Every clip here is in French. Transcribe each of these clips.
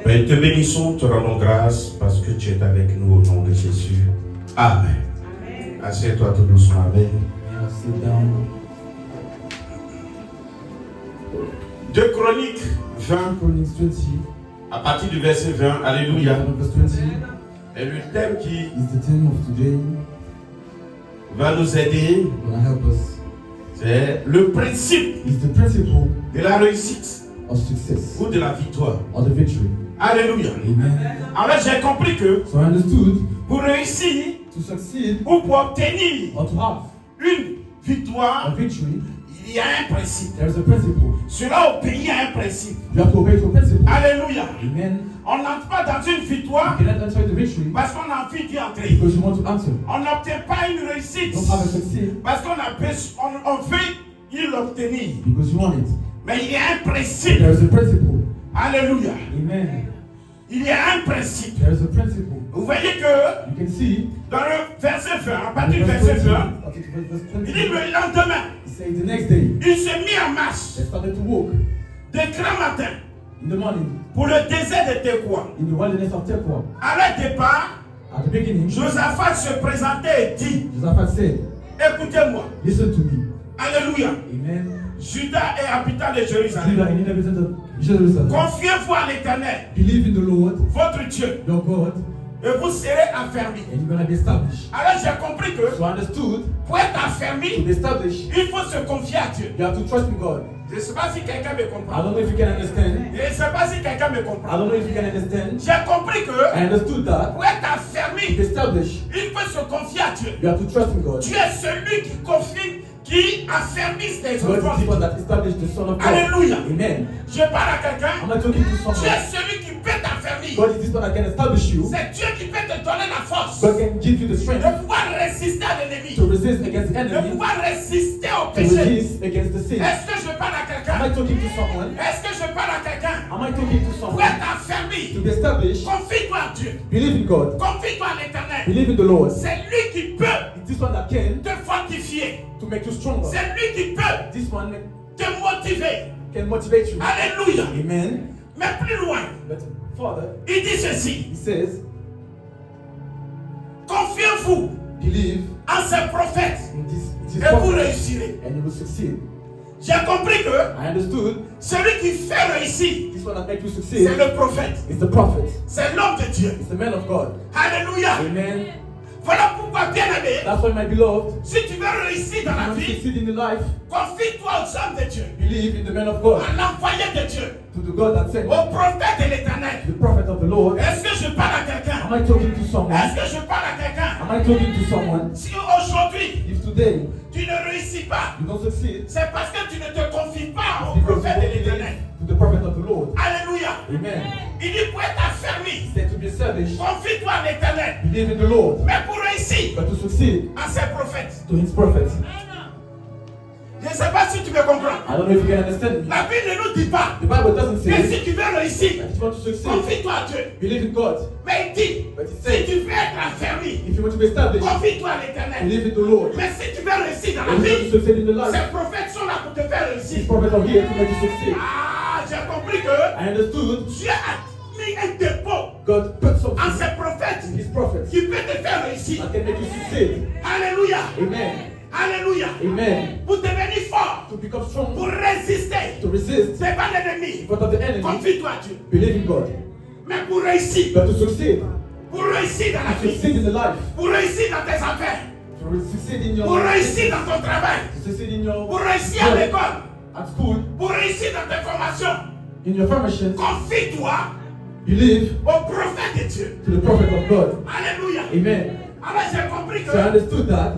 Père, te bénissons, te rendons grâce parce que tu es avec nous au nom de Jésus. Amen. Assieds-toi tout doucement. Amen. Sit down. 2 Chroniques 20, Chronicles 20. à partir du verset 20. Alléluia. Verse 20 Et le thème qui is the theme of today. va nous aider, Gonna help us. c'est le principe Is the principle de la réussite of success ou de la victoire. or the victory. Alléluia. Amen. Alors j'ai compris que So I understood pour réussir to succeed ou pour obtenir or to have une a victoire, victory, il y a un principe. there is a principle. Cela obéit à un principe. You have to obey to a principle. Alléluia. Amen. On n'entre pas dans une victoire You cannot enter the victory parce qu'on a envie d'y entrer. because you want to answer. On n'obtient pas une réussite Don't have a succeed parce qu'on on veut y l'obtenir. because you want it. Mais il y a un principe. There is a principle. Alléluia. Amen. Il y a un principe. There is a principle. Vous voyez que You can see dans le verset 20, à in partir du verse verset 20, 20, after verse il 20, dit le lendemain, he says the next day il s'est mis en marche they started to walk de grand matin in the morning pour le désert de Tekoa. in the wilderness of Tekoa. À leur départ, At the beginning, Josaphat se présentait et dit, Josaphat said, écoutez-moi. listen to me. Alléluia. Amen. Judas est habitant de Jérusalem. Judah and inhabitants of Jerusalem, Confiez-vous à l'Éternel, believe in the Lord, votre Dieu, your God, et vous serez affermis. and you're going to be established. Alors j'ai compris que So I understood pour être to affermi, be established, il faut se confier à Dieu. you have to trust in God. Je ne sais pas si quelqu'un me I comprend. don't know if you can understand. Je ne sais pas si quelqu'un me I comprend. don't know if you can understand. J'ai compris que I understood that pour être to affermi, be established, il faut se confier à Dieu. you have to trust in God. Dieu est celui qui confie, qui affermisse les God enfants. is the one that established the Son of God. Alléluia. Amen. Je parle à quelqu'un. Am I talking to Dieu someone? est celui qui peut t'affermir. God is this one that can establish you. C'est Dieu qui peut te donner la force God can give you the strength de pouvoir résister à l'ennemi, to resist against the de enemy, pouvoir résister au to péché. resist against the sin. Est-ce que je parle à Am I quelqu'un? talking to someone? Est-ce que je parle à quelqu'un? Am I talking to Pour someone? être affermi, To be established, confie-toi à Dieu. believe in God, Confie-toi à l'Éternel. believe in the Lord. C'est lui qui peut It's this one that can te fortifier. to make you stronger. C'est lui qui peut This one te motiver. can motivate you. Alléluia. Amen. Mais plus loin, But Father, il dit ceci. He says, Confiez-vous believe en ces prophètes in this et vous prophet réussirez. and you will succeed. J'ai compris que I understood celui qui fait réussir, this one that makes you c'est succeed le prophète. is the prophet. C'est l'homme de Dieu. It's the man of God. Alléluia. Amen. Voilà pourquoi, bien-aimé, That's why, my beloved, si tu veux réussir dans if you la want to vie, succeed in the life, confie-toi aux hommes de Dieu, believe in the man of God, à l'envoyé de Dieu, to the God that sent au prophète de l'Éternel. the prophet of the Lord. Est-ce que je parle à quelqu'un? Am I talking to someone? Est-ce que je parle à quelqu'un? Am I talking to someone? Si aujourd'hui If today tu ne réussis pas, you don't succeed, c'est parce que tu ne te confies pas au because you prophète don't de believe l'Éternel. to the prophet of the Lord. Alléluia. Amen. Il dit pour être affermi, He said to be established, confie-toi à l'Éternel. believe in the Lord, Mais pour réussir but to succeed à ses prophètes, to his prophets. je ne sais pas si tu me comprends. I don't know if you can understand me. La Bible ne nous dit pas The Bible doesn't que say si tu veux réussir, that if you want to succeed, confie-toi à Dieu. believe in God. Mais il dit, But he si said, tu veux être affermi, if you want to be established, confie-toi à l'Éternel. believe in the Lord. Mais si tu veux réussir dans la And if you want vie, to succeed in the life, ces prophètes sont là pour te faire these réussir. prophets are here to make you succeed. Ah, j'ai compris que I understood Dieu a mis un dépôt God put en something ces prophètes in his prophets qui peut te faire réussir. that can make you succeed. Alléluia. Amen. Alléluia. Amen. Pour devenir fort, To become strong, pour résister to resist devant l'ennemi, in front of the enemy, confie-toi à Dieu. believe in God. Mais pour réussir, But to succeed, pour réussir dans la to succeed vie, in the life, pour réussir dans tes affaires, to succeed in your pour réussir dans ton travail, to succeed in your pour réussir à work, l'école, at school, pour réussir dans tes formations, in your formations, confie-toi believe au prophète de Dieu. to the prophet of God. Alléluia. Amen. Alors j'ai compris que So I understood that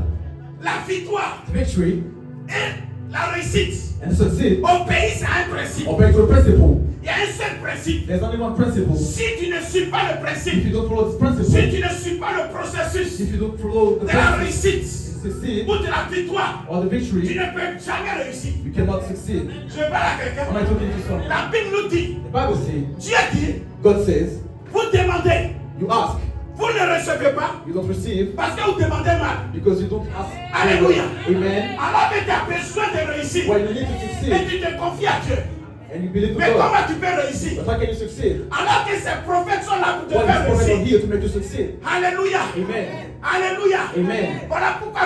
la victoire victory et la réussite and succeed obéissent à un principe. obey to a principle. Il y a un seul principe. There's only one principle. Si tu ne suis pas le If principe, you don't follow this si principle, tu ne suis pas le processus if you don't follow the de la process réussite to succeed ou de la victoire, or the tu victory, ne peux jamais réussir. you cannot succeed. Je parle à quelqu'un. Am I talking to someone? La Bible nous dit, The Bible says, Dieu dit, God says, vous demandez, you ask, vous ne recevez pas you don't receive parce que vous demandez mal. because you don't ask. Alléluia. Amen. Alors que tu as besoin de réussir When you need to et succeed tu te confies à Dieu. And you believe in Mais God. comment tu peux réussir? But how can you succeed? Alors que ces prophètes sont là pour te What faire is prophet réussir. here to make you succeed? Alléluia. Amen. Alléluia. Amen. Voilà pourquoi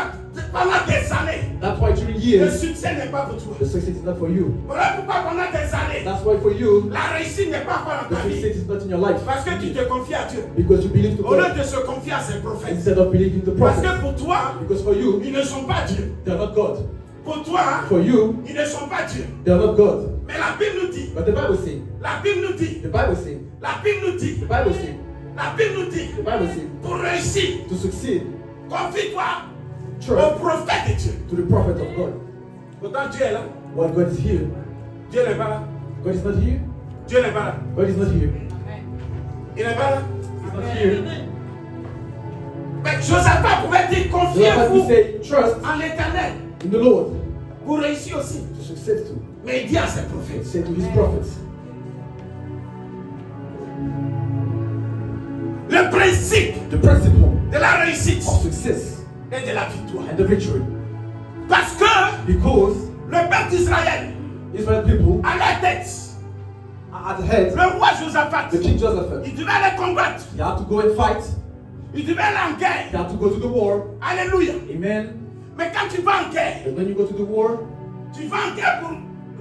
pendant des années, That's why during le years, succès n'est pas pour toi. the success is not for you. Voilà pourquoi pendant des années, That's why for you, la réussite n'est pas encore the dans ta vie. success is not in your life. Parce que tu te confies à Dieu. Because you believe to Au lieu God de se confier à ses prophètes. instead of believing the Parce prophet. que pour toi, Because for you, ils ne sont pas Dieu. they're not God. Pour toi, For you, ils ne sont pas Dieu. they're not God. Mais la Bible nous dit, But the Bible says, la Bible nous dit, the Bible says, la Bible nous dit, the Bible says, la Bible nous dit, the Bible says, pour réussir, to succeed, confie-toi au trust prophète de Dieu. to the prophet of God. Pourtant Dieu est là. What God is here, Dieu n'est pas là. God is not here. Dieu n'est pas là. God is not here. Il n'est pas là. He's not here. Mais Josaphat pouvait dire So that confiez-vous we say, trust en l'éternel in the Lord pour réussir aussi. to succeed to. Mais il dit à ses prophètes, Say to his prophets. le principe The principle de la réussite of success et de la victoire. and the victory. Parce que Because le peuple d'Israël, Israel people à la tête, are at the head, le roi Josaphat, the King Joseph, il devait aller combattre. he had to go and fight. Il devait aller en He guerre. had to go to the war. Alléluia. Amen. Mais quand tu vas en guerre, And when you go to the war, tu vas en guerre pour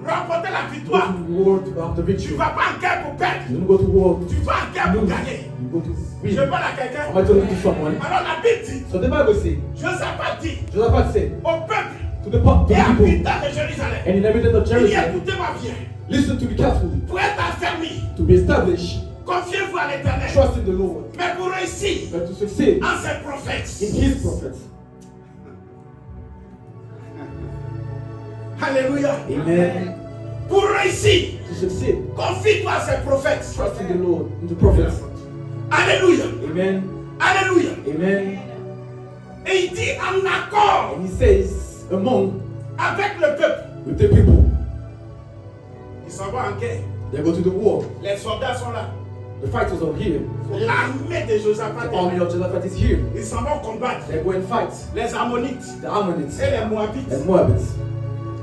remporter la you go victoire. to the war to have the Tu victory. ne vas pas en guerre pour perdre. You don't go to war Tu vas en guerre to pour lose. gagner. You go to Je win. parle à quelqu'un. Am I talking to someone? Alors la Bible dit, So the Bible says, Josaphat dit Joseph said au peuple to the people et habitants de Jérusalem, and inhabitants of il dit Jerusalem, écoutez-moi bien, listen to me carefully. pour être affermi, To be established, confiez-vous à l'éternel. trust in the Lord, Mais pour réussir but to succeed en ses prophètes. in His prophets. Alléluia. Amen. Pour réussir, To succeed, confie-toi à ses prophètes. trust in the Lord, in the prophets. Alléluia. Amen. Alléluia. Amen. Et il dit en accord And He says, among avec le peuple. with the people, Ils s'en vont en guerre. they go to the war. Les soldats sont là. The fighters are here. L'armée de Josaphat The est army là. of Joseph is here. Ils s'en vont combattre They go and fight les Ammonites the Ammonites et les Moabites and Moabites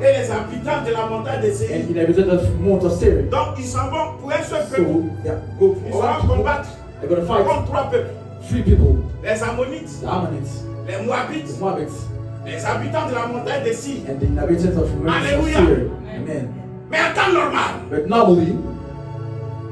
et les habitants de la montagne de Séir. and inhabitants of Mount of Seir. Donc ils s'en vont pour un seul peuple. So yeah, go Ils for s'en one vont people. combattre They're gonna fight contre trois peuples. 3 people: Les Ammonites, the Ammonites, les Moabites, the Moabites, les habitants de la montagne de Séir. and the inhabitants of Mount of Hallelujah. Seir. Amen. Mais en temps normal, But normally,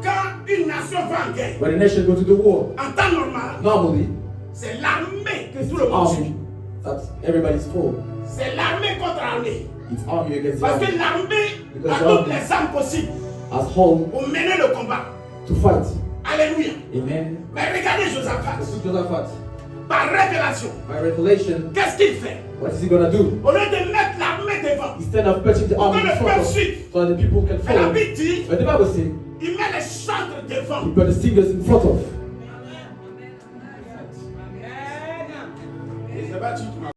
quand une nation va en guerre, when a nation go to the war, en temps normal, normally c'est l'armée que it's tout le the monde army suit. that everybody's for. C'est l'armée contre l'armée. It's army against the Parce que army l'armée Because a the toutes army- les armes possibles as whole pour mener le combat. to fight. Alléluia. Amen. Mais regardez Josaphat. Look at Joseph. Par révélation, By revelation, qu'est-ce qu'il fait? what is he gonna do? Au lieu de mettre l'armée devant, Instead of putting the pour que army in le front peuple of, suive, so that the people can mais la follow. Bible dit, But the Bible says, il met les chantres devant. he put the singers in front of. Et c'est pas tu qui m'as